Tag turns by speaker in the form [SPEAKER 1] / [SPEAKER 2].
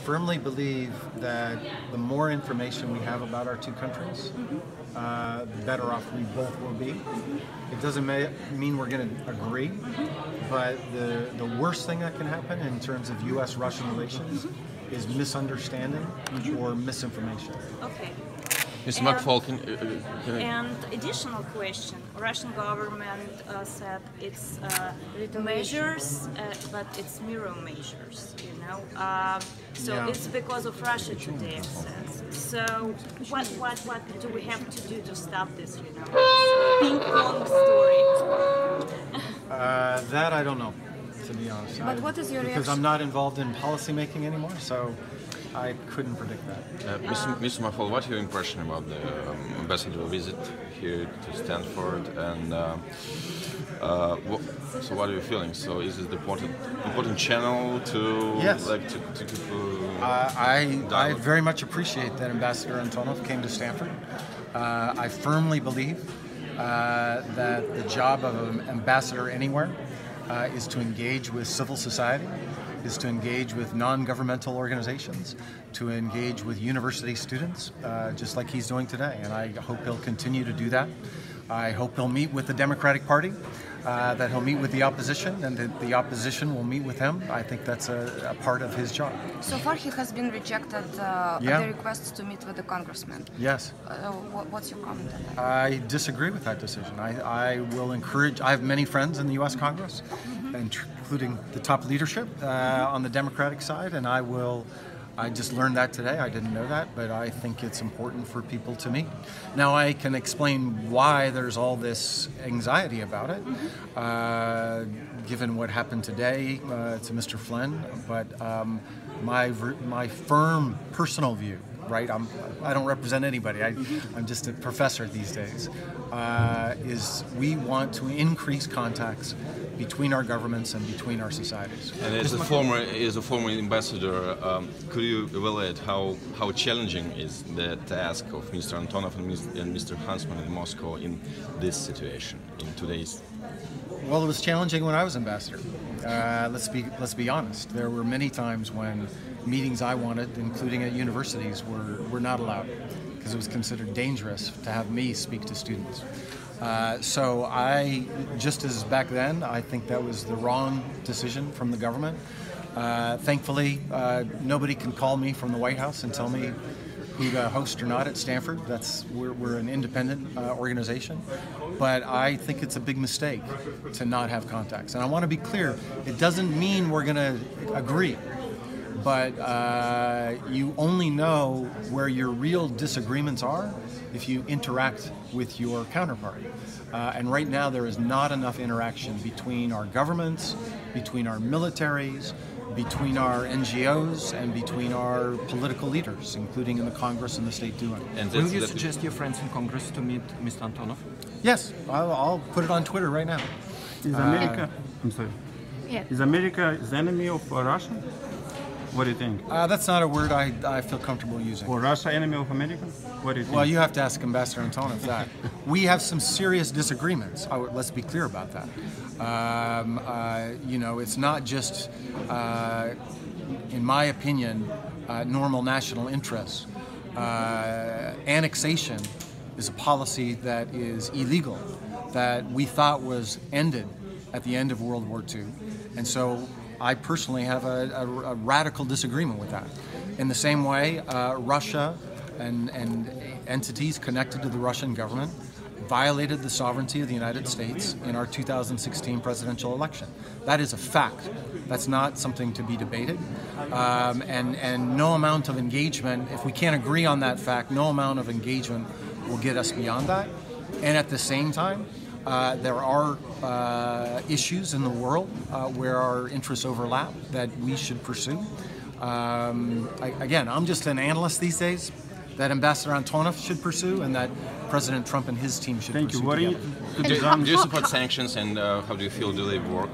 [SPEAKER 1] firmly believe that the more information we have about our two countries, the better off we both will be. It doesn't mean we're going to agree, but the worst thing that can happen in terms of U.S.-Russian relations is misunderstanding or misinformation.
[SPEAKER 2] Okay.
[SPEAKER 3] Mr. McFaul,
[SPEAKER 2] And additional question: Russian government said it's measures, but it's mirror measures. You know, so
[SPEAKER 1] Yeah.
[SPEAKER 2] it's because of Russia today. So what do we have to do to stop this? You know, ping pong story.
[SPEAKER 1] That I don't know, to be honest.
[SPEAKER 4] But what is your
[SPEAKER 1] because
[SPEAKER 4] reaction?
[SPEAKER 1] I'm not involved in policy making anymore, so I couldn't predict that.
[SPEAKER 3] Mr. McFaul, what's your impression about the ambassador visit here to Stanford, and so what are you feeling? So is it the important channel to
[SPEAKER 1] Yes.
[SPEAKER 3] to keep?
[SPEAKER 1] I very much appreciate that Ambassador Antonov came to Stanford. I firmly believe that the job of an ambassador anywhere is to engage with civil society, is to engage with non-governmental organizations, to engage with university students, just like he's doing today. And I hope he'll continue to do that. I hope he'll meet with the Democratic Party, that he'll meet with the opposition, and that the opposition will meet with him. I think that's a part of his job.
[SPEAKER 4] So far, he has been rejected
[SPEAKER 1] Yeah.
[SPEAKER 4] the requests to meet with the congressman.
[SPEAKER 1] Yes.
[SPEAKER 4] What's your comment on that?
[SPEAKER 1] I disagree with that decision. I will encourage, I have many friends in the U.S. Congress, including the top leadership on the Democratic side, and I just learned that today. I didn't know that, but I think it's important for people to meet. Now, I can explain why there's all this anxiety about it, given what happened today to Mr. Flynn, but my firm personal view, right? I don't represent anybody. I'm just a professor these days. Is we want to increase contacts between our governments and between our societies.
[SPEAKER 3] And as a former ambassador, could you evaluate how challenging is the task of Mr. Antonov and Mr. Huntsman in Moscow in this situation, in today's?
[SPEAKER 1] Well, it was challenging when I was ambassador. Let's be honest. There were many times when meetings I wanted, including at universities, were not allowed because it was considered dangerous to have me speak to students. So I, just as back then, I think that was the wrong decision from the government. Thankfully, nobody can call me from the White House and tell me who to host or not at Stanford. We're an independent organization, but I think it's a big mistake to not have contacts. And I want to be clear, it doesn't mean we're going to agree, but you only know where your real disagreements are if you interact with your counterparty. And right now there is not enough interaction between our governments, between our militaries, between our NGOs, and between our political leaders, including in the Congress and the State Duma.
[SPEAKER 3] And
[SPEAKER 5] Will you suggest your friends in Congress to meet Mr. Antonov?
[SPEAKER 1] Yes, I'll put it on Twitter right now.
[SPEAKER 6] Is America? I'm sorry.
[SPEAKER 4] Yeah.
[SPEAKER 6] Is America the enemy of Russia? What do you think?
[SPEAKER 1] That's not a word I feel comfortable using.
[SPEAKER 6] Or Russia enemy of America? What do you think?
[SPEAKER 1] Well, you have to ask Ambassador Antonov that. We have some serious disagreements. Let's be clear about that. You know, it's not just, in my opinion, normal national interests. Annexation is a policy that is illegal, that we thought was ended at the end of World War II. And so I personally have a radical disagreement with that. In the same way, Russia and entities connected to the Russian government violated the sovereignty of the United States in our 2016 presidential election. That is a fact. That's not something to be debated. And no amount of engagement, if we can't agree on that fact, no amount of engagement will get us beyond that. And at the same time, there are issues in the world where our interests overlap that we should pursue. Again, I'm just an analyst these days that Ambassador Antonov should pursue and that President Trump and his team should pursue.
[SPEAKER 6] Thank you.
[SPEAKER 3] Do you support sanctions, and how do you feel? Do they work?